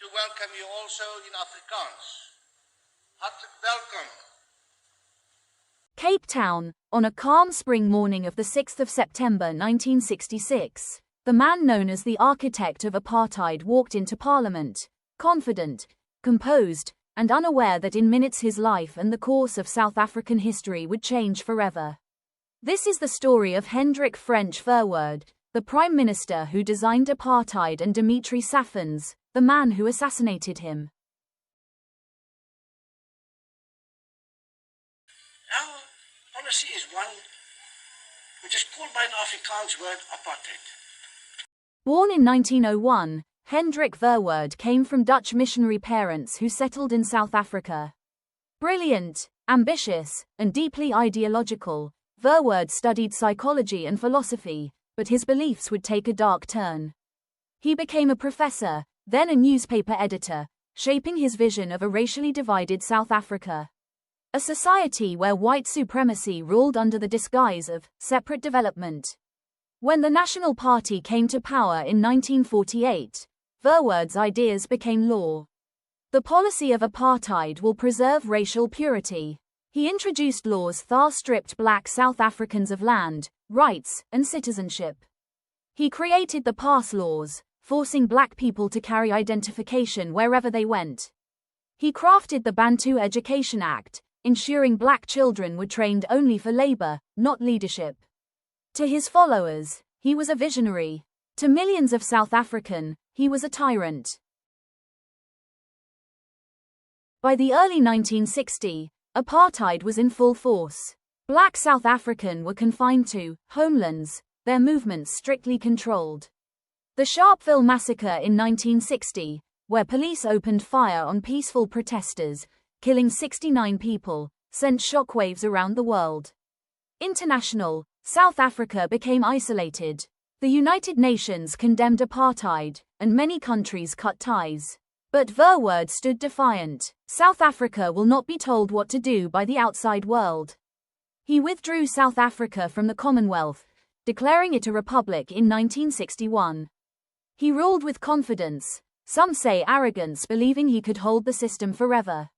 to welcome you also in Afrikaans. Hartelijk welkom. Cape Town, on a calm spring morning of the 6th of September 1966, the man known as the architect of apartheid walked into Parliament, confident, composed, and unaware that in minutes his life and the course of South African history would change forever. This is the story of Hendrik Verwoerd, the Prime Minister who designed apartheid, and Dimitri Tsafendas, the man who assassinated him. Our policy is one which is called by an Afrikaans word apartheid. Born in 1901, Hendrik Verwoerd came from Dutch missionary parents who settled in South Africa. Brilliant, ambitious, and deeply ideological, Verwoerd studied psychology and philosophy, but his beliefs would take a dark turn. He became a professor, then a newspaper editor, shaping his vision of a racially divided South Africa. A society where white supremacy ruled under the disguise of separate development. When the National Party came to power in 1948, Verwoerd's ideas became law. The policy of apartheid will preserve racial purity. He introduced laws that stripped black South Africans of land, rights, and citizenship. He created the pass laws, forcing black people to carry identification wherever they went. He crafted the Bantu Education Act, ensuring black children were trained only for labor, not leadership. To his followers, he was a visionary. To millions of South Africans, he was a tyrant. By the early 1960s, apartheid was in full force. Black South Africans were confined to homelands, their movements strictly controlled. The Sharpeville massacre in 1960, where police opened fire on peaceful protesters, killing 69 people, sent shockwaves around the world. International, South Africa became isolated. The United Nations condemned apartheid, and many countries cut ties. But Verwoerd stood defiant. South Africa will not be told what to do by the outside world. He withdrew South Africa from the Commonwealth, declaring it a republic in 1961. He ruled with confidence, some say arrogance, believing he could hold the system forever.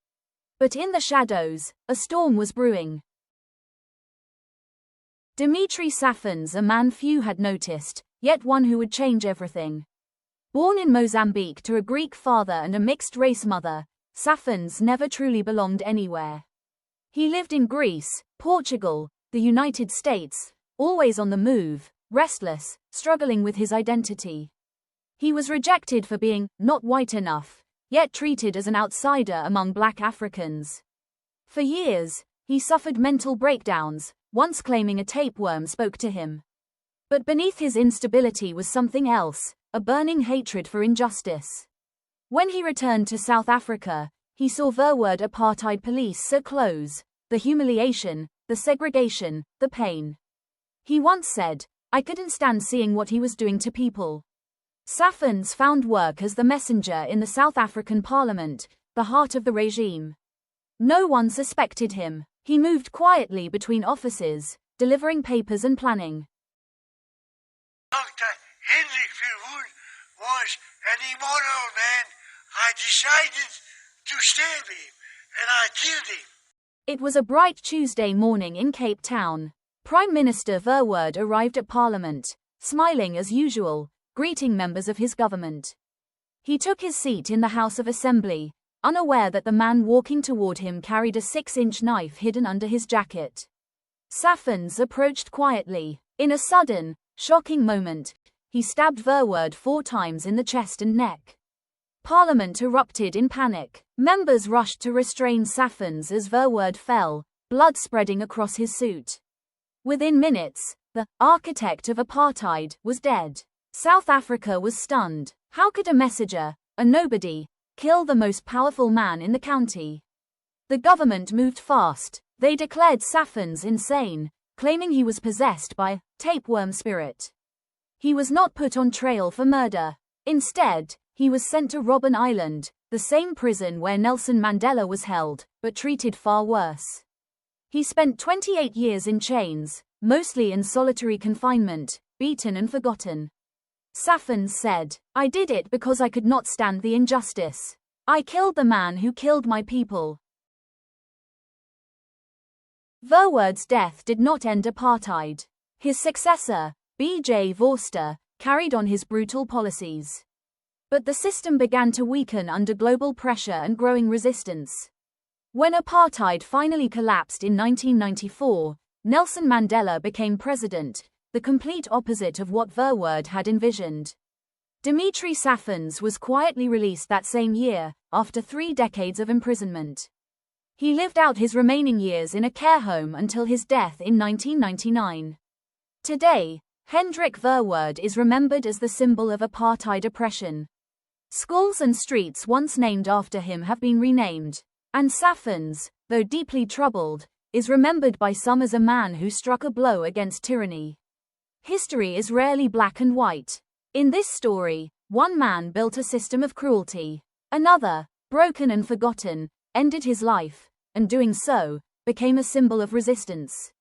But in the shadows, a storm was brewing. Dimitri Tsafendas, a man few had noticed, yet one who would change everything. Born in Mozambique to a Greek father and a mixed-race mother, Tsafendas never truly belonged anywhere. He lived in Greece, Portugal, the United States, always on the move, restless, struggling with his identity. He was rejected for being not white enough, yet treated as an outsider among black Africans. For years, he suffered mental breakdowns, once claiming a tapeworm spoke to him. But beneath his instability was something else, a burning hatred for injustice. When he returned to South Africa, he saw Verwoerd apartheid police so close, the humiliation, the segregation, the pain. He once said, "I couldn't stand seeing what he was doing to people." Tsafendas found work as the messenger in the South African Parliament, the heart of the regime. No one suspected him. He moved quietly between offices, delivering papers and planning. Dr. Hendrik Verwoerd was an immoral man. I decided to stab him, and I killed him. It was a bright Tuesday morning in Cape Town. Prime Minister Verwoerd arrived at Parliament, smiling as usual, greeting members of his government. He took his seat in the House of Assembly, unaware that the man walking toward him carried a 6-inch knife hidden under his jacket. Tsafendas approached quietly. In a sudden, shocking moment, he stabbed Verwoerd 4 times in the chest and neck. Parliament erupted in panic. Members rushed to restrain Tsafendas as Verwoerd fell, blood spreading across his suit. Within minutes, the architect of apartheid was dead. South Africa was stunned. How could a messenger, a nobody, kill the most powerful man in the county? The government moved fast. They declared Tsafendas insane, claiming he was possessed by tapeworm spirit. He was not put on trial for murder. Instead, he was sent to Robben Island, the same prison where Nelson Mandela was held, but treated far worse. He spent 28 years in chains, mostly in solitary confinement, beaten and forgotten. Tsafendas said, "I did it because I could not stand the injustice. I killed the man who killed my people." Verwoerd's death did not end apartheid. His successor, B.J. Vorster, carried on his brutal policies. But the system began to weaken under global pressure and growing resistance. When apartheid finally collapsed in 1994, Nelson Mandela became president, the complete opposite of what Verwoerd had envisioned. Dimitri Tsafendas was quietly released that same year, after 3 decades of imprisonment. He lived out his remaining years in a care home until his death in 1999. Today, Hendrik Verwoerd is remembered as the symbol of apartheid oppression. Schools and streets once named after him have been renamed, and Tsafendas, though deeply troubled, is remembered by some as a man who struck a blow against tyranny. History is rarely black and white. In this story, one man built a system of cruelty. Another, broken and forgotten, ended his life, and doing so, became a symbol of resistance.